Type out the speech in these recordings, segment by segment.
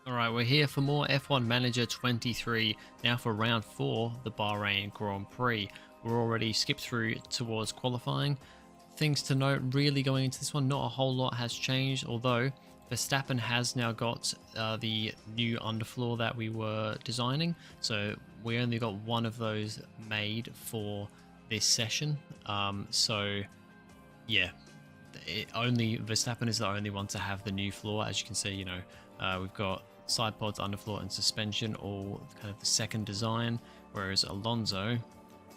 Alright, we're here for more F1 Manager 23, now for round 4, the Bahrain Grand Prix. We're already skipped through towards qualifying. Things to note really going into this one, not a whole lot has changed, although Verstappen has now got the new underfloor that we were designing, so we only got one of those made for this session. So yeah, only Verstappen is the only one to have the new floor. As you can see, you know, we've got side pods, underfloor and suspension, all kind of the second design, whereas Alonso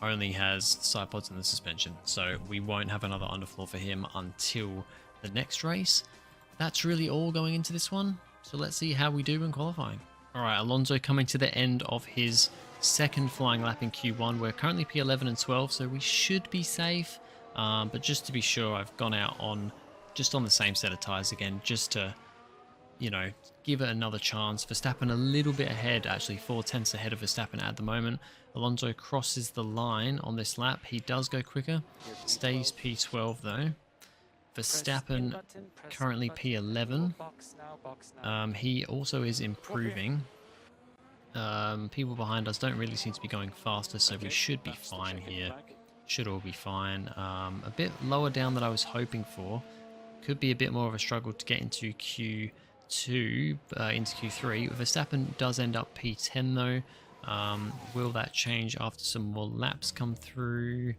only has side pods and the suspension, so we won't have another underfloor for him until the next race. That's really all going into this one, so let's see how we do in qualifying. Alright, Alonso coming to the end of his second flying lap in Q1. We're currently P11 and 12, so we should be safe, but just to be sure, I've gone out on just on the same set of tyres again, just to, you know, give it another chance. Verstappen a little bit ahead, actually 4/10 ahead of Verstappen at the moment. Alonso crosses the line on this lap. He does go quicker, stays P12 though. Verstappen currently P11. He also is improving. People behind us don't really seem to be going faster, so we should be fine here. Should all be fine. A bit lower down than I was hoping for. Could be a bit more of a struggle to get into Q2, into Q3. Verstappen does end up P10 though. Will that change after some more laps come through?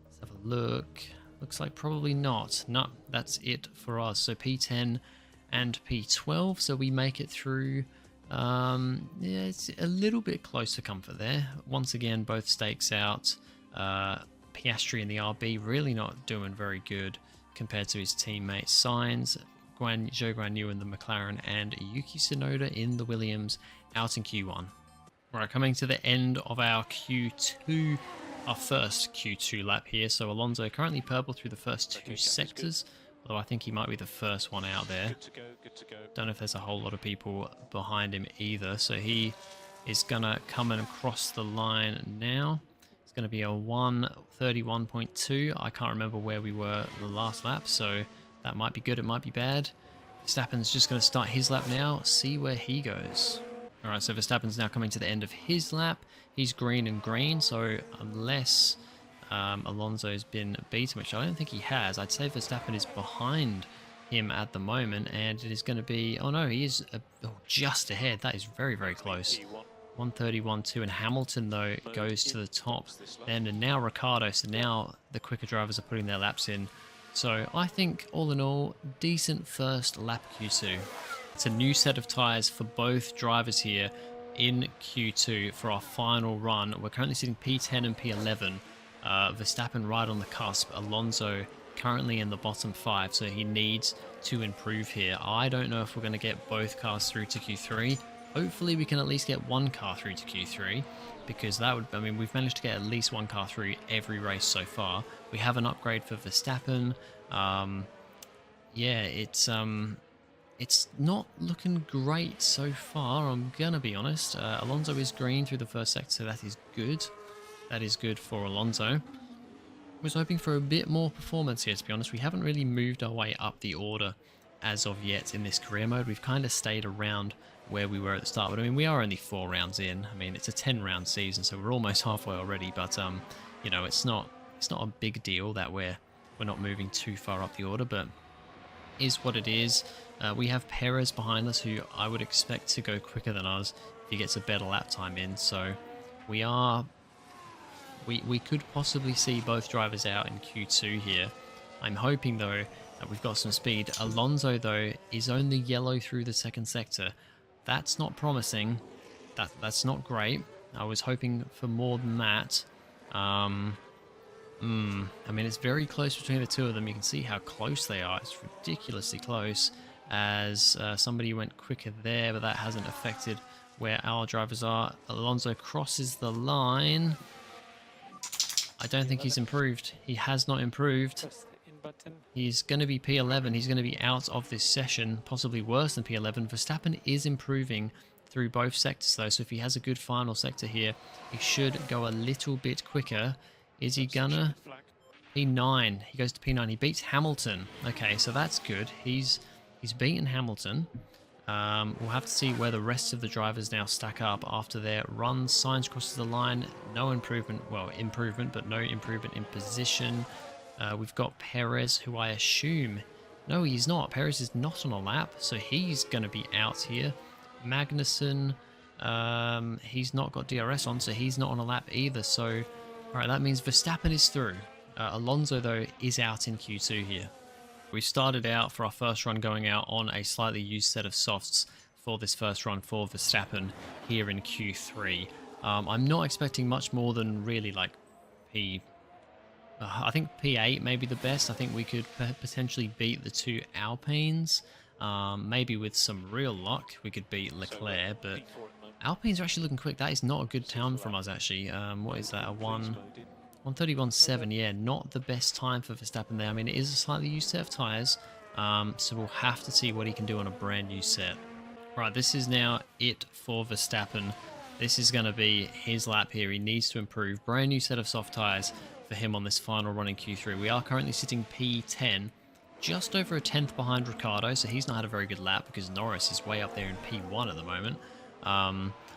Let's have a look. Looks like probably not. No, that's it for us. So P10 and P12. So we make it through. Yeah, it's a little bit close to comfort there. Once again, both stakes out. Piastri in the RB really not doing very good compared to his teammate Sainz. Zhou Guanyu in the McLaren, and Yuki Tsunoda in the Williams out in Q1. Right, coming to the end of our Q2, our first Q2 lap here. So Alonso currently purple through the first two sectors, although I think he might be the first one out there. Don't know if there's a whole lot of people behind him either, so he is gonna come and cross the line now. It's gonna be a 1:31.2. I can't remember where we were the last lap, so that might be good, it might be bad. Verstappen's just going to start his lap now, see where he goes. Alright, so Verstappen's now coming to the end of his lap. He's green and green, so unless Alonso's been beaten, which I don't think he has, I'd say Verstappen is behind him at the moment, and it is going to be... Oh no, he is just ahead. That is very, very close. 1:31.2, and Hamilton, though, goes to the top. And now Ricciardo, so now the quicker drivers are putting their laps in. So I think, all in all, decent first lap Q2. It's a new set of tyres for both drivers here in Q2 for our final run. We're currently sitting P10 and P11. Verstappen right on the cusp. Alonso currently in the bottom 5, so he needs to improve here. I don't know if we're going to get both cars through to Q3. Hopefully we can at least get one car through to Q3, because that would, I mean, we've managed to get at least one car through every race so far. We have an upgrade for Verstappen. Yeah, it's not looking great so far, I'm gonna be honest. Alonso is green through the first sector, so that is good. That is good for Alonso. Was hoping for a bit more performance here, to be honest. We haven't really moved our way up the order as of yet in this career mode. We've kind of stayed around where we were at the start, but I mean, we are only 4 rounds in. I mean, it's a 10-round season, so we're almost halfway already, but you know, it's not a big deal that we're not moving too far up the order, but is what it is. We have Perez behind us, who I would expect to go quicker than us if he gets a better lap time in, so we could possibly see both drivers out in Q2 here. I'm hoping, though, that we've got some speed. Alonso, though, is only yellow through the second sector. That's not promising. That's not great. I was hoping for more than that. I mean, it's very close between the two of them. You can see how close they are. It's ridiculously close, as somebody went quicker there, but that hasn't affected where our drivers are. Alonso crosses the line. I don't think he's improved. He has not improved. He's going to be P11. He's going to be out of this session, possibly worse than P11. Verstappen is improving through both sectors, though, so if he has a good final sector here, he should go a little bit quicker. Is he gonna? P9. He goes to P9. He beats Hamilton. Okay, so that's good. He's beaten Hamilton. We'll have to see where the rest of the drivers now stack up after their runs. Sainz crosses the line, no improvement, well, improvement, but no improvement in position. We've got Perez, who I assume, no, he's not. Perez is not on a lap, so he's going to be out here. Magnussen, he's not got DRS on, so he's not on a lap either. So, all right, that means Verstappen is through. Alonso, though, is out in Q2 here. We started out for our first run going out on a slightly used set of softs for this first run for Verstappen here in Q3. I'm not expecting much more than really like I think P8 may be the best. I think we could potentially beat the two Alpines. Maybe with some real luck we could beat Leclerc, but Alpines are actually looking quick. That is not a good time from us actually. What is that, a 1:31.7, yeah, not the best time for Verstappen there. I mean, it is a slightly used set of tyres, so we'll have to see what he can do on a brand new set. Right, this is now it for Verstappen. This is going to be his lap here. He needs to improve. Brand new set of soft tyres for him on this final run in Q3. We are currently sitting P10, just over a tenth behind Ricciardo, so he's not had a very good lap because Norris is way up there in P1 at the moment.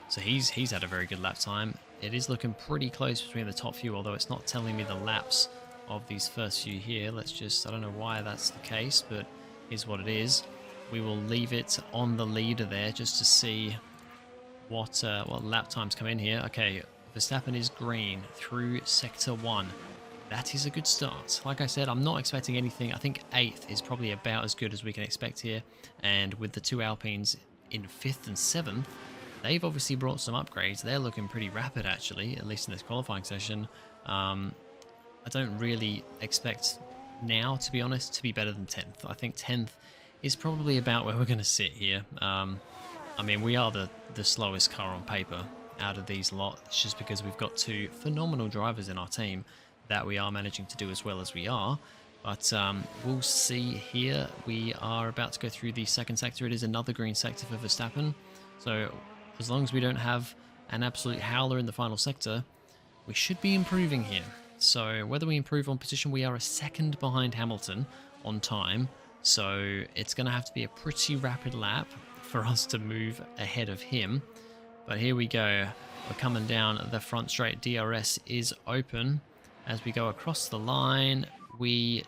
So he's had a very good lap time. It is looking pretty close between the top few, although it's not telling me the laps of these first few here. Let's just, I don't know why that's the case, but here's what it is. We will leave it on the leader there just to see what lap times come in here. Okay, Verstappen is green through sector 1. That is a good start. Like I said, I'm not expecting anything. I think 8th is probably about as good as we can expect here. And with the two Alpines in 5th and 7th, they've obviously brought some upgrades. They're looking pretty rapid, actually, at least in this qualifying session. I don't really expect now, to be honest, to be better than 10th. I think 10th is probably about where we're going to sit here. I mean, we are the slowest car on paper out of these lot. It's just because we've got two phenomenal drivers in our team that we are managing to do as well as we are. But we'll see here. We are about to go through the second sector. It is another green sector for Verstappen. So as long as we don't have an absolute howler in the final sector, we should be improving here. So whether we improve on position, we are a second behind Hamilton on time. So it's going to have to be a pretty rapid lap for us to move ahead of him. But here we go. We're coming down the front straight. DRS is open. As we go across the line, we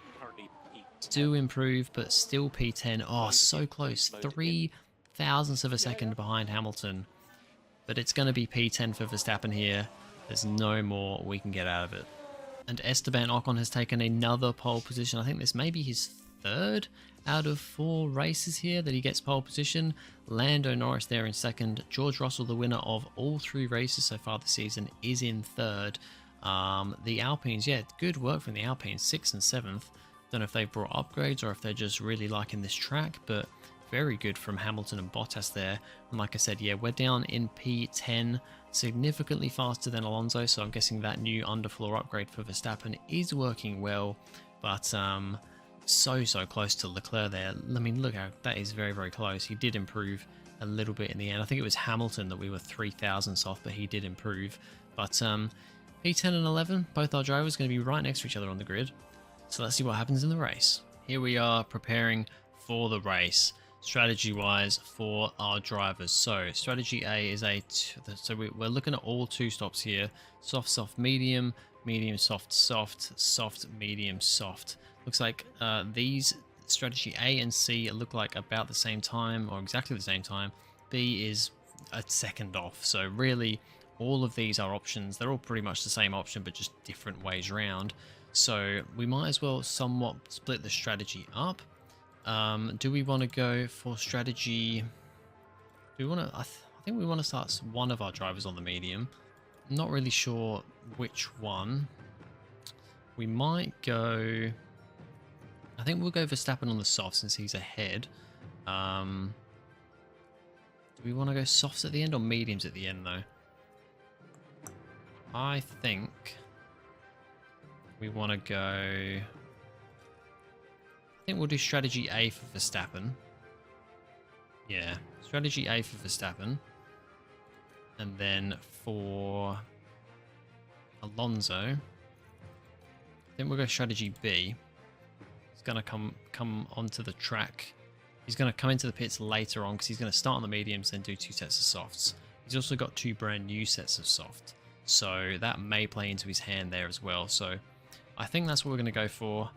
do improve, but still P10. Oh, so close. 3 thousandths of a second behind Hamilton. But it's going to be P10 for Verstappen here. There's no more we can get out of it. And Esteban Ocon has taken another pole position. I think this may be his third out of 4 races here that he gets pole position. Lando Norris there in second. George Russell, the winner of all 3 races so far this season, is in third. The Alpines, yeah, good work from the Alpines, 6th and 7th. Don't know if they've brought upgrades or if they're just really liking this track, but very good from Hamilton and Bottas there. And like I said, yeah, we're down in P10, significantly faster than Alonso, so I'm guessing that new underfloor upgrade for Verstappen is working well, but so close to Leclerc there. I mean, look how that is very, very close. He did improve a little bit in the end. I think it was Hamilton that we were 3 thousandths off, but he did improve. But P10 and 11, both our drivers going to be right next to each other on the grid. So let's see what happens in the race. Here we are preparing for the race, strategy-wise for our drivers. So strategy A is so we're looking at all 2 stops here: soft, soft, medium, medium, soft, soft, soft, medium, soft. Looks like these strategy A and C look like about the same time, or exactly the same time. B is a second off. So really, all of these are options. They're all pretty much the same option, but just different ways around. So we might as well somewhat split the strategy up. Do we want to go for strategy? Do we want to? I think we want to start one of our drivers on the medium. I'm not really sure which one. We might go. I think we'll go Verstappen on the soft since he's ahead. Do we want to go softs at the end or mediums at the end though? I think we want to go. I think we'll do strategy A for Verstappen. Yeah, strategy A for Verstappen. And then for Alonso, I think we'll go strategy B. It's going to come onto the track He's going to come into the pits later on because he's going to start on the mediums, then do 2 sets of softs. He's also got 2 brand new sets of soft, so that may play into his hand there as well. So I think that's what we're going to go for.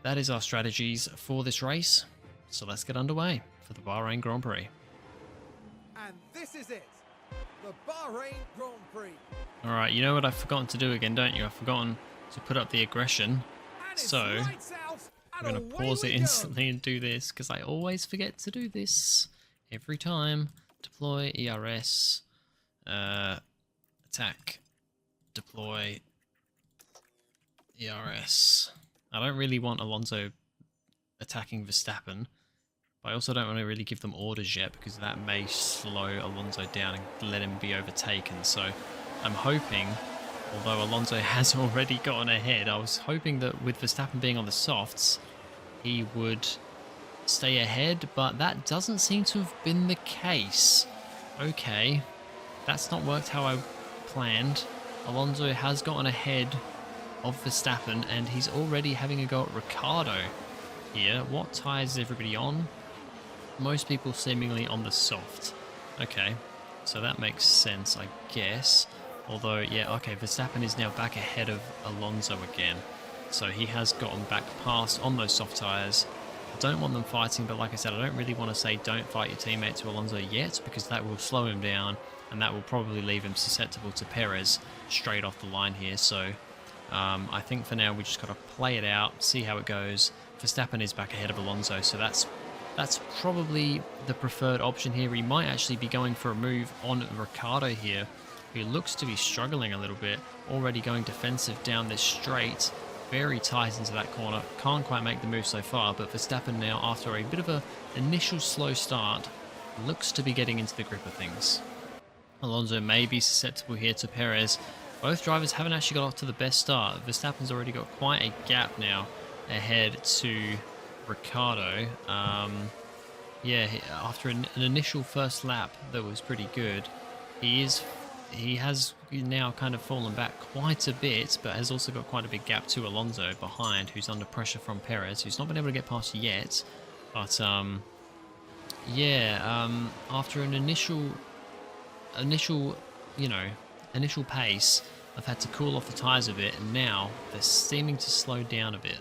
That is our strategies for this race. So let's get underway for the Bahrain Grand Prix. And this is it, the Bahrain Grand Prix. All right, you know what I've forgotten to do again, don't you? I've forgotten to put up the aggression. So I'm going to pause it instantly and do this because I always forget to do this every time. Deploy ERS, attack, deploy ERS. I don't really want Alonso attacking Verstappen, but I also don't want to really give them orders yet because that may slow Alonso down and let him be overtaken. So I'm hoping, although Alonso has already gotten ahead, I was hoping that with Verstappen being on the softs, he would stay ahead, but that doesn't seem to have been the case. Okay, that's not worked how I planned. Alonso has gotten ahead of Verstappen, and he's already having a go at Ricciardo here. What tyres is everybody on? Most people seemingly on the soft. Okay, so that makes sense, I guess. Although, yeah, okay, Verstappen is now back ahead of Alonso again. So he has gotten back past on those soft tyres. I don't want them fighting, but like I said, I don't really want to say don't fight your teammate to Alonso yet, because that will slow him down, and that will probably leave him susceptible to Perez straight off the line here. So I think for now we just got to play it out, see how it goes. Verstappen is back ahead of Alonso, so that's probably the preferred option here. He might actually be going for a move on Ricciardo here, who looks to be struggling a little bit, already going defensive down this straight, very tight into that corner. Can't quite make the move so far, but Verstappen now, after a bit of an initial slow start, looks to be getting into the grip of things. Alonso may be susceptible here to Perez. Both drivers haven't actually got off to the best start. Verstappen's already got quite a gap now ahead to Ricciardo. Yeah, after an initial first lap that was pretty good, he has now kind of fallen back quite a bit, but has also got quite a big gap to Alonso behind, who's under pressure from Perez, who's not been able to get past yet. But yeah, after an initial pace, I've had to cool off the tyres a bit, and now they're seeming to slow down a bit.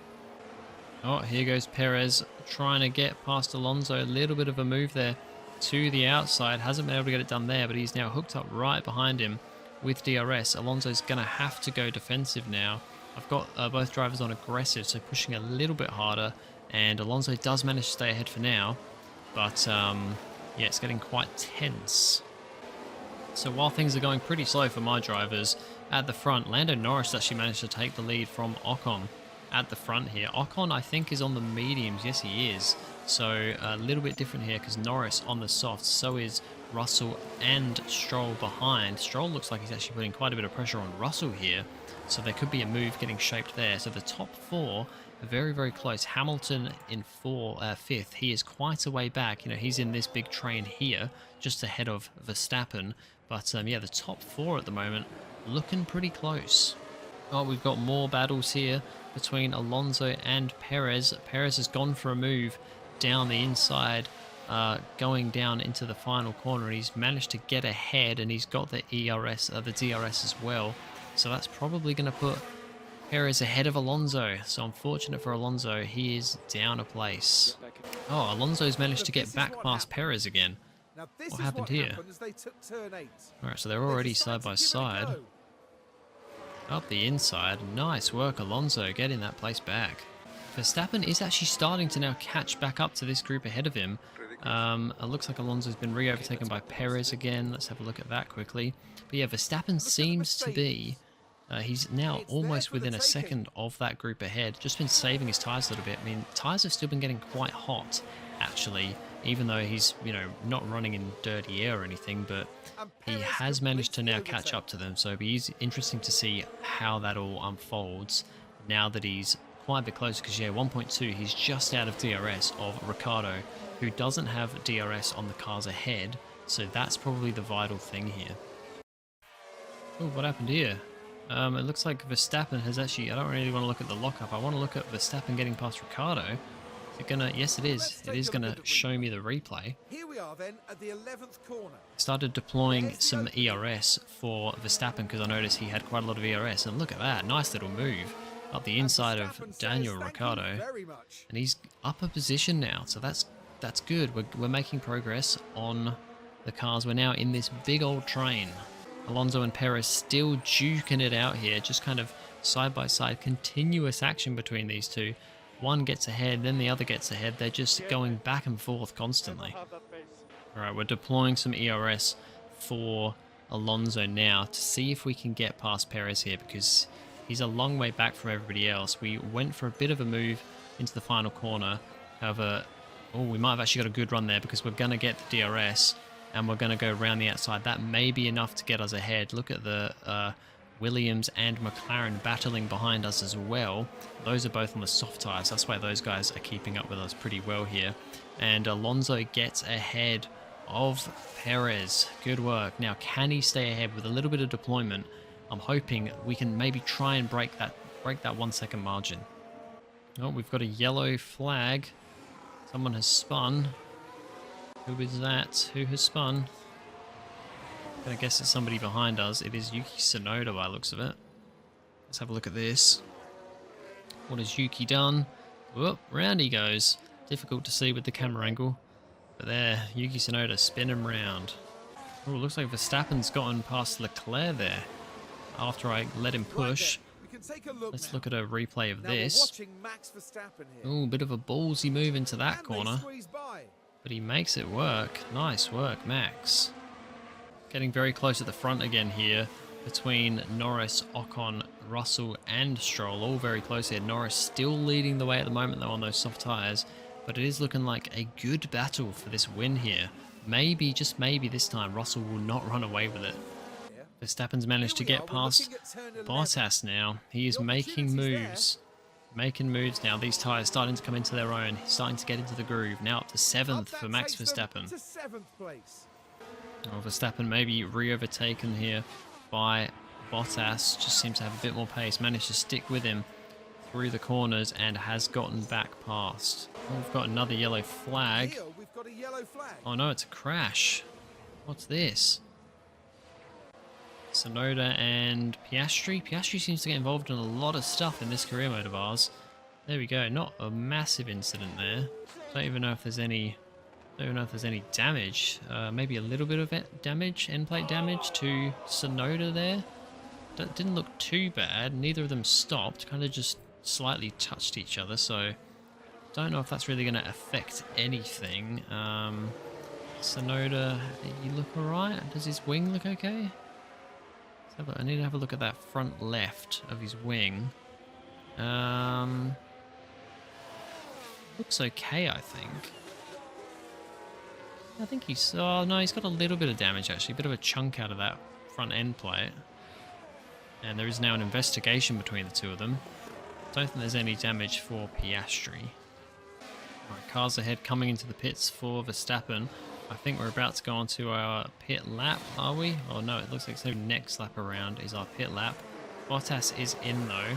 Oh, here goes Perez trying to get past Alonso. A little bit of a move there to the outside. Hasn't been able to get it done there, but he's now hooked up right behind him with DRS. Alonso's going to have to go defensive now. I've got both drivers on aggressive, so pushing a little bit harder, and Alonso does manage to stay ahead for now, but yeah, it's getting quite tense. So while things are going pretty slow for my drivers, at the front, Lando Norris actually managed to take the lead from Ocon at the front here. Ocon, I think, is on the mediums. Yes, he is. So a little bit different here because Norris on the softs. So is Russell and Stroll behind. Stroll looks like he's actually putting quite a bit of pressure on Russell here. So there could be a move getting shaped there. So the top four are very, very close. Hamilton in fifth. He is quite a way back. You know, he's in this big train here, just ahead of Verstappen. But yeah, the top four at the moment looking pretty close. Oh, we've got more battles here between Alonso and Perez. Perez has gone for a move down the inside, going down into the final corner, and he's managed to get ahead, and he's got the the DRS as well. So that's probably going to put Perez ahead of Alonso. So unfortunate for Alonso, he is down a place. Oh, Alonso's managed to get back past Perez again. What happened here? Alright, so they're already side by side. Up the inside. Nice work, Alonso, getting that place back. Verstappen is actually starting to now catch back up to this group ahead of him. It looks like Alonso's been re-overtaken by Perez again. Let's have a look at that quickly. But yeah, Verstappen seems to be... he's now almost within a second of that group ahead. Just been saving his tyres a little bit. I mean, tyres have still been getting quite hot, actually, even though he's, you know, not running in dirty air or anything, but he has managed to now catch up to them. So it'll be interesting to see how that all unfolds now that he's quite a bit closer, because yeah, 1.2, he's just out of DRS of Ricciardo, who doesn't have DRS on the cars ahead, so that's probably the vital thing here. Oh, what happened here? It looks like Verstappen has actually... I don't really want to look at the lockup. I want to look at Verstappen getting past Ricciardo. Is it gonna? Yes, it is. Let's It take is a look gonna at the show me the replay. Here we are then at the 11th corner. Started deploying There's the some opening. ERS for Verstappen because I noticed he had quite a lot of ERS, and look at that, nice little move up the And inside of Verstappen says, Daniel "Thank you Ricciardo, very much." and he's up a position now, so that's good. We're making progress on the cars. We're now in this big old train. Alonso and Perez still duking it out here, just kind of side by side, continuous action between these two. One gets ahead, then the other gets ahead. They're just going back and forth constantly. Alright, we're deploying some ERS for Alonso now to see if we can get past Perez here because he's a long way back from everybody else. We went for a bit of a move into the final corner. However, oh, we might have actually got a good run there because we're going to get the DRS and we're going to go around the outside. That may be enough to get us ahead. Look at the Williams and McLaren battling behind us as well. Those are both on the soft tyres. That's why those guys are keeping up with us pretty well here. And Alonso gets ahead of Perez. Good work. Now, can he stay ahead with a little bit of deployment? I'm hoping we can maybe try and break that 1 second margin. Oh, we've got a yellow flag. Someone has spun. Who is that? Who has spun? I guess it's somebody behind us. It is Yuki Tsunoda by the looks of it. Let's have a look at this. What has Yuki done? Whoop, round he goes. Difficult to see with the camera angle. But there, Yuki Tsunoda spinning round. Oh, looks like Verstappen's gotten past Leclerc there. After I let him push. Let's look at a replay of this. Oh, bit of a ballsy move into that corner. But he makes it work. Nice work, Max. Getting very close at the front again here between Norris, Ocon, Russell and Stroll. All very close here. Norris still leading the way at the moment though on those soft tyres. But it is looking like a good battle for this win here. Maybe, just maybe this time, Russell will not run away with it. Verstappen's managed to get past Bottas now. He is making moves. Making moves now. These tyres starting to come into their own. He's starting to get into the groove. Now up to 7th for Max Verstappen. Oh, Verstappen maybe re-overtaken here by Bottas. Just seems to have a bit more pace. Managed to stick with him through the corners and has gotten back past. Oh, we've got another yellow flag. Oh no, it's a crash. What's this? Tsunoda and Piastri. Piastri seems to get involved in a lot of stuff in this career mode of ours. There we go. Not a massive incident there. Don't even know if there's any. Don't even know if there's any damage. Maybe a little bit of damage, end plate damage to Tsunoda there. That didn't look too bad. Neither of them stopped. Kind of just slightly touched each other. So don't know if that's really going to affect anything. Tsunoda, you look alright? Does his wing look okay? I need to have a look at that front left of his wing. Looks okay, I think. I think he's... Oh, no, he's got a little bit of damage, actually. A bit of a chunk out of that front end plate. And there is now an investigation between the two of them. Don't think there's any damage for Piastri. Right, cars ahead coming into the pits for Verstappen. I think we're about to go on to our pit lap, are we? Oh no, it looks like the next lap around is our pit lap. Bottas is in though.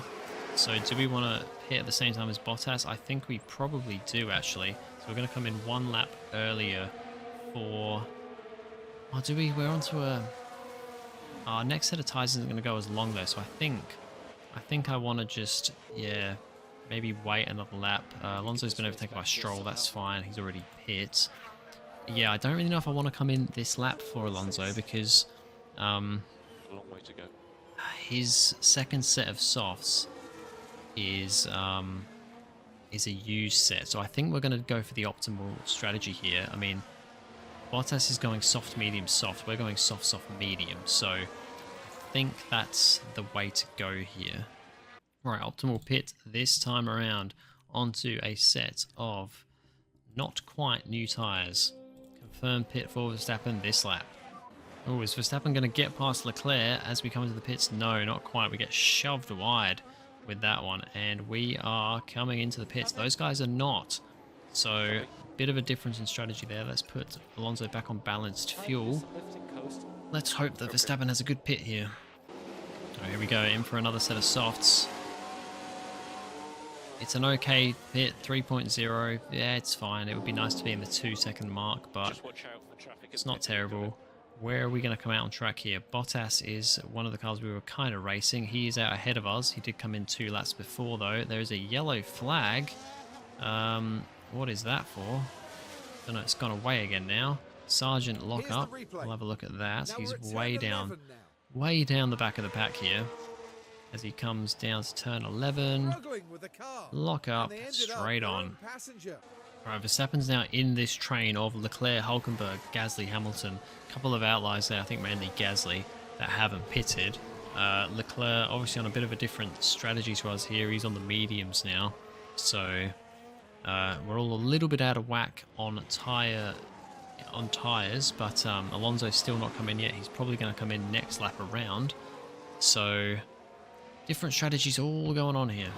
So do we want to pit at the same time as Bottas? I think we probably do actually. So we're going to come in 1 lap earlier for... Oh, do we? We're on to a... Our next set of tyres isn't going to go as long though, so I think I want to just, yeah, maybe wait another lap. Alonso's been overtaken by Stroll, that's fine. He's already pit. Yeah, I don't really know if I want to come in this lap for Alonso because a long way to go. His second set of softs is a used set. So I think we're going to go for the optimal strategy here. I mean, Bottas is going soft, medium, soft. We're going soft, soft, medium. So I think that's the way to go here. Right, optimal pit this time around onto a set of not quite new tyres. Confirmed pit for Verstappen this lap. Oh, is Verstappen going to get past Leclerc as we come into the pits? No, not quite. We get shoved wide with that one, and we are coming into the pits. Those guys are not. So, bit of a difference in strategy there. Let's put Alonso back on balanced fuel. Let's hope that Verstappen has a good pit here. Oh, here we go, in for another set of softs. It's an okay pit, 3.0. Yeah, it's fine. It would be nice to be in the 2-second mark, but Just watch out for traffic. it's not terrible. Where are we going to come out on track here? Bottas is one of the cars we were kind of racing. He is out ahead of us. He did come in 2 laps before, though. There is a yellow flag. What is that for? Don't know, it's gone away again now. Sergeant lock up. We'll have a look at that. Now He's we're at way turn down. 11 now. Way down the back of the pack here. As he comes down to turn 11. Struggling with the car. Lock up, And they ended straight up on. lone passenger. Alright, Verstappen's now in this train of Leclerc, Hulkenberg, Gasly, Hamilton. A couple of outliers there, I think mainly Gasly, that haven't pitted. Leclerc obviously on a bit of a different strategy to us here. He's on the mediums now. So we're all a little bit out of whack on tyres, but Alonso's still not come in yet. He's probably going to come in next lap around. So different strategies all going on here.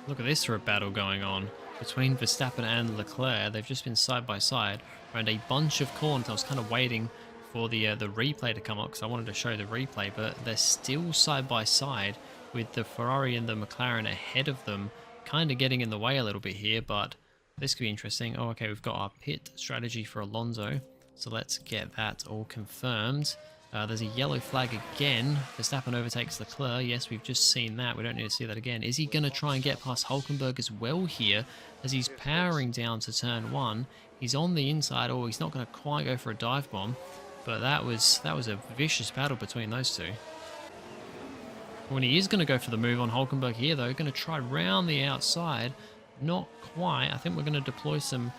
Look at this for a battle going on between Verstappen and Leclerc. They've just been side by side around a bunch of corners. I was kind of waiting for the replay to come up because I wanted to show the replay, but they're still side by side with the Ferrari and the McLaren ahead of them, kind of getting in the way a little bit here, but this could be interesting. Oh, okay, we've got our pit strategy for Alonso, so let's get that all confirmed. There's a yellow flag again. Verstappen overtakes Leclerc. Yes, we've just seen that. We don't need to see that again. Is he going to try and get past Hulkenberg as well here as he's powering down to turn 1? He's on the inside. Oh, he's not going to quite go for a dive bomb, but that was a vicious battle between those two. When he is going to go for the move on Hulkenberg here, though, going to try round the outside. Not quite. I think we're going to deploy some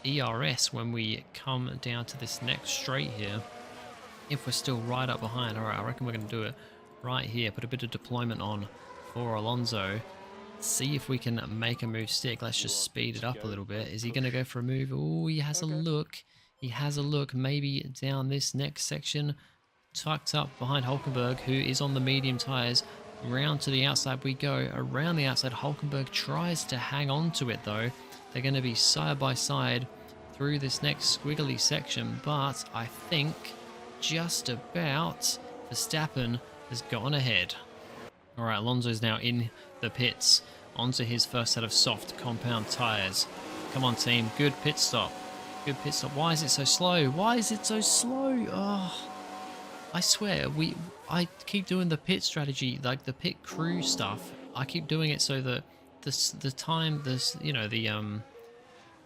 ERS when we come down to this next straight here. If we're still right up behind. Alright, I reckon we're going to do it right here. Put a bit of deployment on for Alonso. See if we can make a move stick. Let's just speed it up a little bit. Is he going to go for a move? Oh, he has a look. He has a look. Maybe down this next section. Tucked up behind Hulkenberg, who is on the medium tyres. Round to the outside we go. Around the outside, Hulkenberg tries to hang on to it, though. They're going to be side by side through this next squiggly section. But I think just about Verstappen has gone ahead. Alright, Alonso's now in the pits onto his first set of soft compound tyres. Come on team, good pit stop. Good pit stop. Why is it so slow? Why is it so slow? Oh, I swear, I keep doing the pit strategy, like the pit crew stuff. I keep doing it so that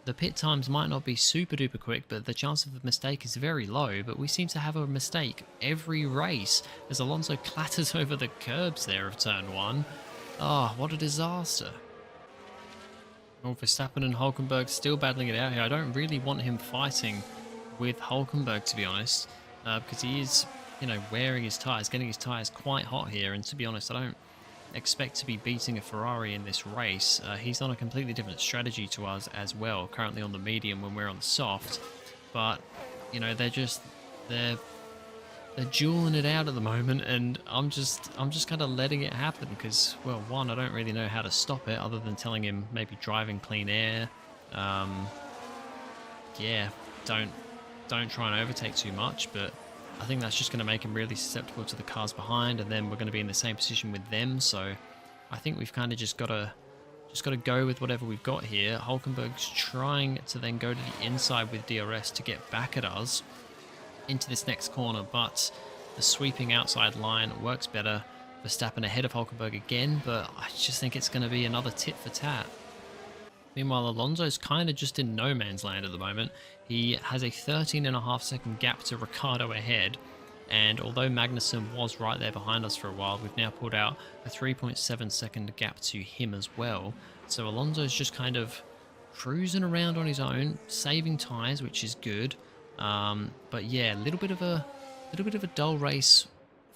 the pit times might not be super duper quick, but the chance of a mistake is very low. But we seem to have a mistake every race as Alonso clatters over the curbs there of turn 1. Oh, what a disaster. Oh, Verstappen and Hulkenberg still battling it out here. I don't really want him fighting with Hulkenberg, to be honest, because he is, wearing his tyres, getting his tyres quite hot here. And to be honest, I don't expect to be beating a Ferrari in this race. He's on a completely different strategy to us as well, currently on the medium when we're on the soft, but they're dueling it out at the moment, and I'm just kind of letting it happen because, well, one, I don't really know how to stop it other than telling him maybe driving clean air. Yeah, don't try and overtake too much, but I think that's just going to make him really susceptible to the cars behind, and then we're going to be in the same position with them. So I think we've kind of just got to go with whatever we've got here. Hulkenberg's trying to then go to the inside with DRS to get back at us into this next corner, but the sweeping outside line works better. Verstappen ahead of Hulkenberg again, but I just think it's going to be another tit for tat. Meanwhile, Alonso's kind of just in no man's land at the moment. He has a 13.5-second gap to Ricciardo ahead, and although Magnussen was right there behind us for a while, we've now pulled out a 3.7-second gap to him as well. So Alonso's just kind of cruising around on his own, saving tyres, which is good. But yeah, a little bit of a dull race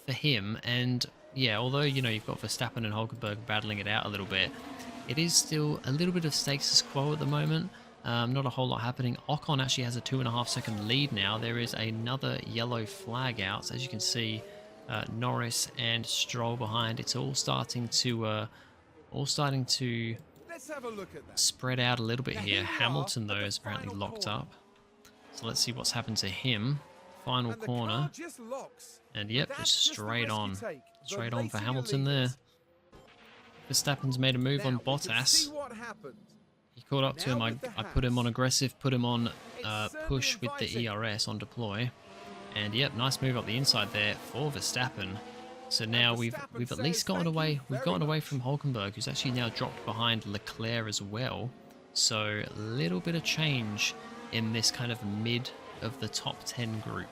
for him, and yeah, although you've got Verstappen and Hulkenberg battling it out a little bit, it is still a little bit of status quo at the moment. Not a whole lot happening. Ocon actually has a 2.5-second lead now. There is another yellow flag out. So as you can see, Norris and Stroll behind. It's all starting to Let's have a look at that. spread out a little bit here. Hamilton, though, is apparently locked up. So let's see what's happened to him. Final And the corner. car just locks. And yep, That's just just the straight risk you on. take. Straight The on for racing Hamilton there. leaders. Verstappen's made a move on Now we can see Bottas. what happened. He caught up to him. Now I with the put him on Haas. aggressive, put him on It's certainly push with the inviting. ERS on deploy. And yep, nice move up the inside there for Verstappen. So now we've Verstappen at least says, gotten "Thank away. you We've very gotten away much." from Hulkenberg, who's actually now dropped behind Leclerc as well. So a little bit of change in this kind of mid of the top 10 group.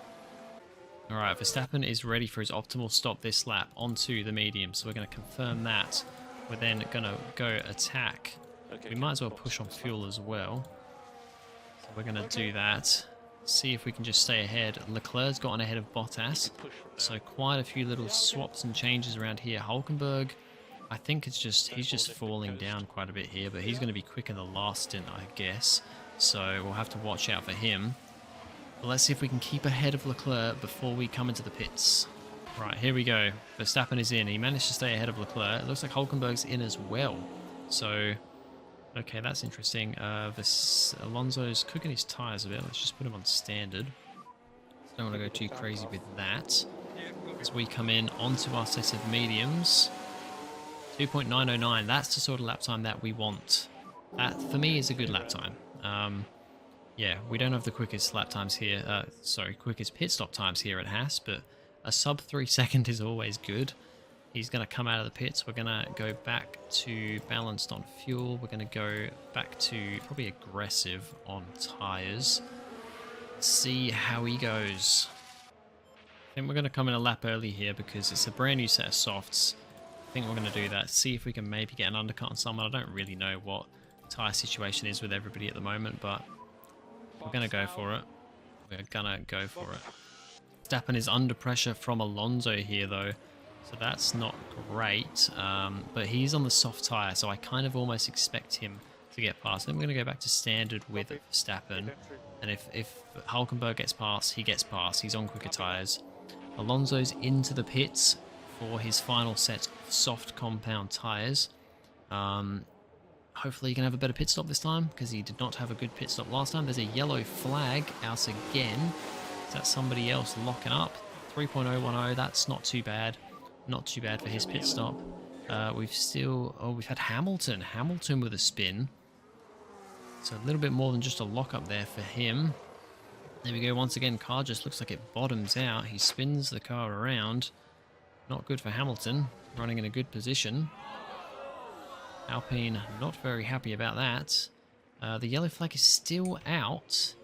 All right, Verstappen is ready for his optimal stop this lap onto the medium. So we're going to confirm that. We're then going to go attack. Okay, We might as well push on fuel as well. So we're going to do that. See if we can just stay ahead. Leclerc's gotten ahead of Bottas. push from there. So quite a few little swaps and changes around here. Hulkenberg, I think he's just falling down quite a bit here, but he's going to be quick in the last stint, I guess. So we'll have to watch out for him. But let's see if we can keep ahead of Leclerc before we come into the pits. Right, here we go. Verstappen is in. He managed to stay ahead of Leclerc. It looks like Hulkenberg's in as well. So, okay, that's interesting. Alonso's cooking his tyres a bit. Let's just put him on standard. Don't want to go too crazy with that. As we come in onto our set of mediums. 2.909. That's the sort of lap time that we want. That, for me, is a good lap time. Yeah, we don't have the quickest lap times here. Quickest pit stop times here at Haas, but a sub 3 second is always good. He's going to come out of the pits. We're going to go back to balanced on fuel. We're going to go back to probably aggressive on tyres. See how he goes. I think we're going to come in a lap early here because it's a brand new set of softs. I think we're going to do that. See if we can maybe get an undercut on someone. I don't really know what tyre situation is with everybody at the moment, but we're going to go for it. We're going to go for it. Verstappen is under pressure from Alonso here, though, so that's not great. But he's on the soft tyre, so I kind of almost expect him to get past. Then we're going to go back to standard with Verstappen, and if Hulkenberg gets past, he gets past. He's on quicker tyres. Alonso's into the pits for his final set of soft compound tyres. Hopefully he can have a better pit stop this time, because he did not have a good pit stop last time. There's a yellow flag out again. Is that somebody else locking up? 3.010, that's not too bad. Not too bad for his pit stop. We've had Hamilton. Hamilton with a spin. So a little bit more than just a lockup there for him. There we go, once again, car just looks like it bottoms out. He spins the car around. Not good for Hamilton, running in a good position. Alpine not very happy about that. The yellow flag is still out.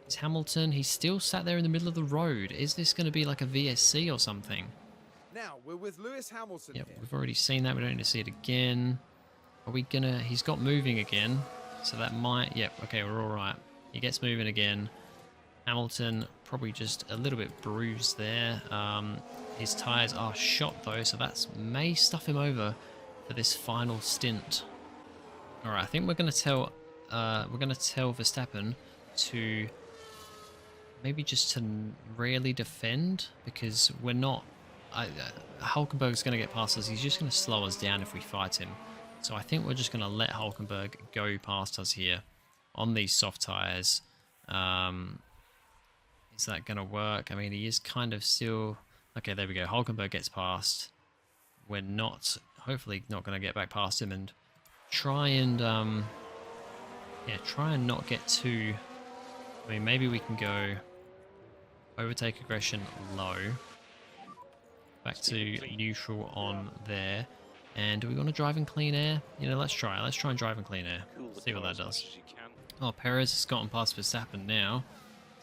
Is Hamilton, he's still sat there in the middle of the road. Is this going to be like a VSC or something? Now we're with Lewis Hamilton Yep, here. we've already seen that. We don't need to see it again. Are we gonna... He's got moving again. So that might... Yep, okay, we're all right. He gets moving again. Hamilton probably just a little bit bruised there. His tyres are shot though, so that may stuff him over for this final stint. All right, I think we're gonna tell Verstappen to maybe just to really defend, because we're not. Hulkenberg's gonna get past us. He's just gonna slow us down if we fight him. So I think we're just gonna let Hulkenberg go past us here on these soft tyres. Is that going to work? I mean, he is kind of still... Okay, there we go. Hulkenberg gets past. We're not... Hopefully not going to get back past him and try and... try and not get too... I mean, maybe we can go overtake aggression low. Back to neutral on there. And do we want to drive in clean air? You know, let's try. Let's try and drive in clean air. See what that does. Oh, Perez has gotten past Verstappen now.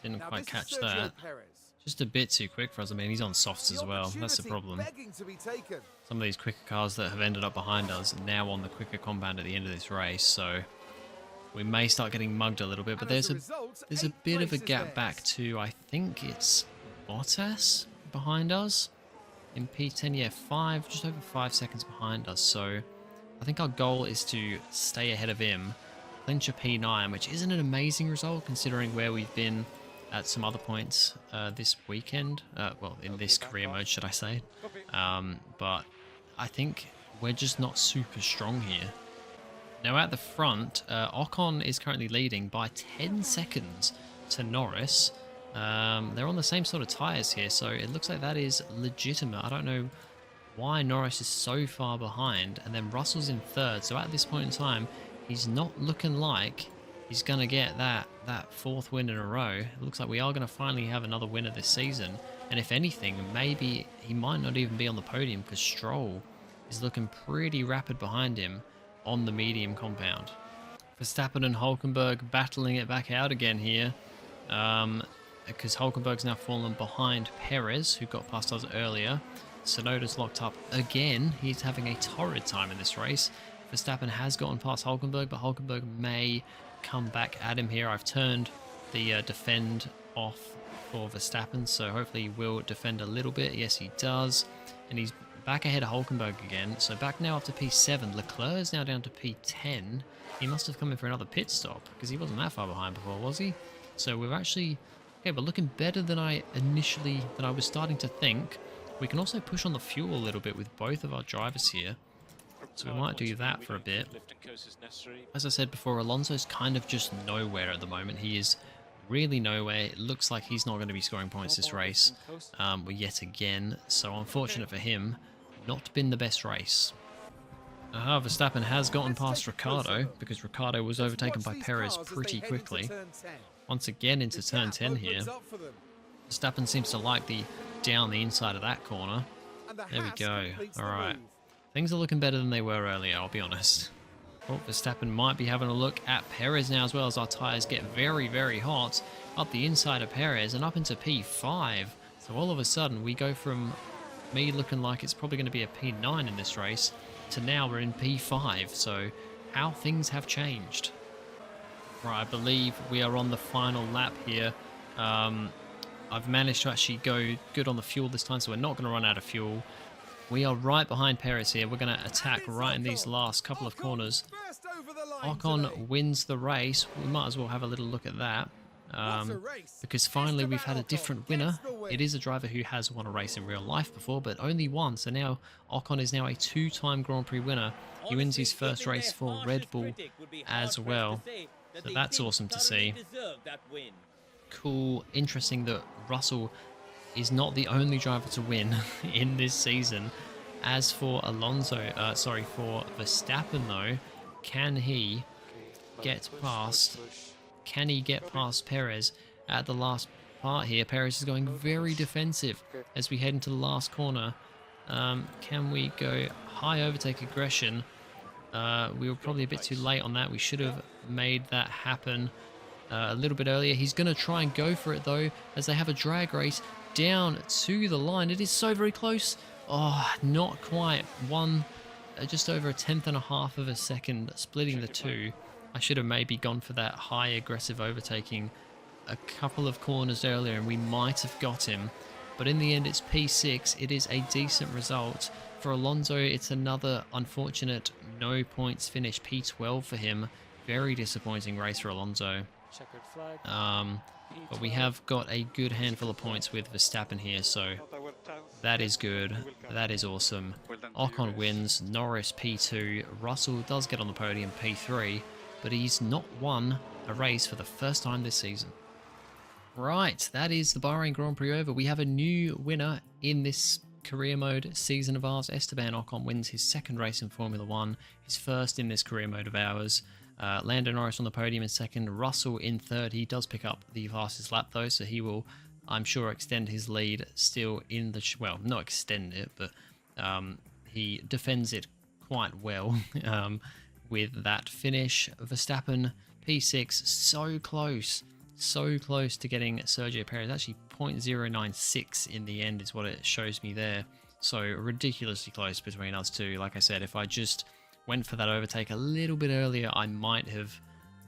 Didn't Now quite this catch is Sergio that. Perez. Just a bit too quick for us. I mean, he's on softs as well. That's the problem. Begging to be taken. Some of these quicker cars that have ended up behind us are now on the quicker compound at the end of this race, so we may start getting mugged a little bit. But And as there's a result, a 8 bit of a places gap theirs. back to, I think it's Bottas behind us in P10. Yeah, just over 5 seconds behind us. So I think our goal is to stay ahead of him, clinch a P9, which isn't an amazing result considering where we've been at some other points this weekend. Well, in this career mode, should I say. But I think we're just not super strong here. Now at the front, Ocon is currently leading by 10 seconds to Norris. They're on the same sort of tyres here, so it looks like that is legitimate. I don't know why Norris is so far behind, and then Russell's in third. So at this point in time, he's not looking like he's going to get that fourth win in a row. It looks like we are going to finally have another winner this season. And if anything, maybe he might not even be on the podium because Stroll is looking pretty rapid behind him on the medium compound. Verstappen and Hulkenberg battling it back out again here. Because Hulkenberg's now fallen behind Perez, who got past us earlier. Tsunoda's locked up again. He's having a torrid time in this race. Verstappen has gotten past Hulkenberg, but Hulkenberg may come back at him here. I've turned the defend off for Verstappen, so hopefully he will defend a little bit. Yes, he does. And he's back ahead of Hulkenberg again. So back now up to P7. Leclerc is now down to P10. He must have come in for another pit stop because he wasn't that far behind before, was he? So we're actually... okay, we're looking better than I was starting to think. We can also push on the fuel a little bit with both of our drivers here. So we might do that for a bit. As I said before, Alonso's kind of just nowhere at the moment. He is really nowhere. It looks like he's not going to be scoring points this race yet again. So unfortunate for him, not been the best race. Verstappen has gotten past Ricciardo because Ricciardo was overtaken by Perez pretty quickly. Once again into turn 10 here. Verstappen seems to like down the inside of that corner. There we go. Alright. Things are looking better than they were earlier, I'll be honest. Oh, Verstappen might be having a look at Perez now as well as our tyres get very, very hot. Up the inside of Perez and up into P5. So all of a sudden we go from me looking like it's probably going to be a P9 in this race to now we're in P5. So how things have changed. Right, I believe we are on the final lap here. I've managed to actually go good on the fuel this time, so we're not going to run out of fuel. We are right behind Perez here. We're going to attack right in these last couple of corners. Ocon wins the race. We might as well have a little look at that. Because finally we've had a different winner. It is a driver who has won a race in real life before, but only once. So now Ocon is now a two-time Grand Prix winner. He wins his first race for Red Bull as well. So that's awesome to see. Cool, interesting that Russell is not the only driver to win in this season. As for for Verstappen though, can he get past Perez at the last part here? Perez is going very defensive as we head into the last corner. Can we go high overtake aggression? We were probably a bit too late on that. We should have made that happen a little bit earlier. He's going to try and go for it though, as they have a drag race down to the line. It is so very close. Oh, not quite. Just over a tenth and a half of a second splitting the two. I should have maybe gone for that high aggressive overtaking a couple of corners earlier and we might have got him. But in the end, it's P6. It is a decent result. For Alonso, it's another unfortunate no points finish. P12 for him. Very disappointing race for Alonso. But we have got a good handful of points with Verstappen here, so that is good. That is awesome. Ocon wins. Norris P2. Russell does get on the podium P3, but he's not won a race for the first time this season. Right, that is the Bahrain Grand Prix over. We have a new winner in this career mode season of ours. Esteban Ocon wins his second race in Formula 1, his first in this career mode of ours. Lando Norris on the podium in second, Russell in third. He does pick up the fastest lap though, so he will, I'm sure, extend his lead still in the... well, not extend it, but he defends it quite well with that finish. Verstappen P6, so close to getting Sergio Perez. Actually 0.096 in the end is what it shows me there. So ridiculously close between us two. Like I said, if I just went for that overtake a little bit earlier, I might have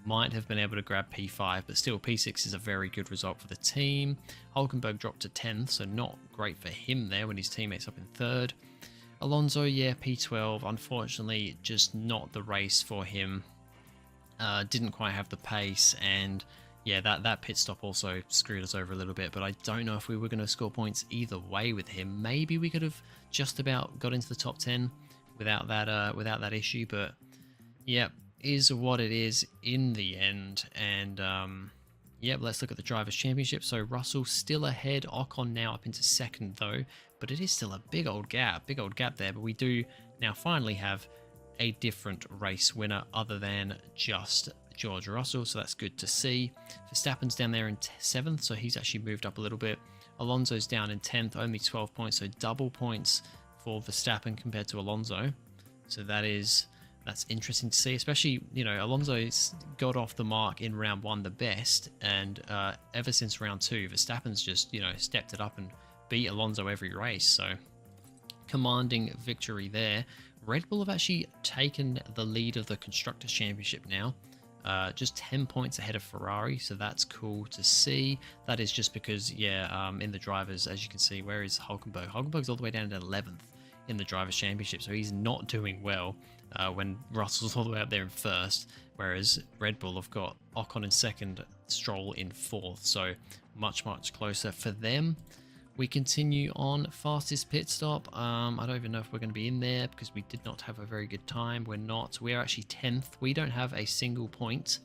been able to grab P5, but still P6 is a very good result for the team. Hulkenberg dropped to 10th, so not great for him there when his teammates up in third. Alonso, yeah, P12, unfortunately just not the race for him. Didn't quite have the pace, and yeah, that pit stop also screwed us over a little bit, but I don't know if we were going to score points either way with him. Maybe we could have just about got into the top 10 without that issue, but yeah, is what it is in the end. And Yep, let's look at the Drivers' Championship. So Russell still ahead. Ocon now up into second though, but it is still a big old gap there. But we do now finally have a different race winner other than just George Russell, so that's good to see. Verstappen's down there in 7th, so he's actually moved up a little bit. Alonso's down in 10th, only 12 points, so double points for Verstappen compared to Alonso. So that's interesting to see, especially, you know, Alonso's got off the mark in round 1 the best, and ever since round 2, Verstappen's just, you know, stepped it up and beat Alonso every race, so commanding victory there. Red Bull have actually taken the lead of the Constructors' Championship now, just 10 points ahead of Ferrari, so that's cool to see. That is just because, yeah, in the drivers, as you can see, where is Hulkenberg? Hulkenberg's all the way down to 11th in the Drivers' Championship, so he's not doing well when Russell's all the way up there in 1st, whereas Red Bull have got Ocon in 2nd, Stroll in 4th, so much closer for them. We continue on fastest pit stop. I don't even know if we're going to be in there because we did not have a very good time. We're not. We are actually 10th. We don't have a single point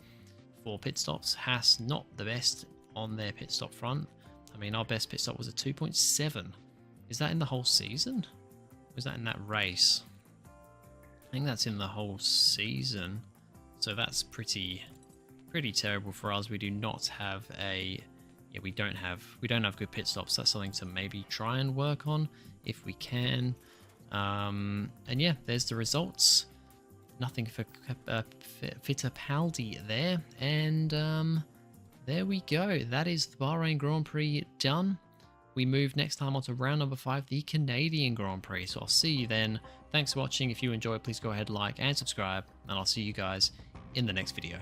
for pit stops. Haas not the best on their pit stop front. I mean, our best pit stop was a 2.7. Is that in the whole season? Or was that in that race? I think that's in the whole season. So that's pretty terrible for us. We do not have a... Yeah, we don't have good pit stops. That's something to maybe try and work on if we can. And yeah, there's the results. Nothing for Fittipaldi there. And there we go. That is the Bahrain Grand Prix done. We move next time on to round number 5, the Canadian Grand Prix. So I'll see you then. Thanks for watching. If you enjoyed, please go ahead, like and subscribe. And I'll see you guys in the next video.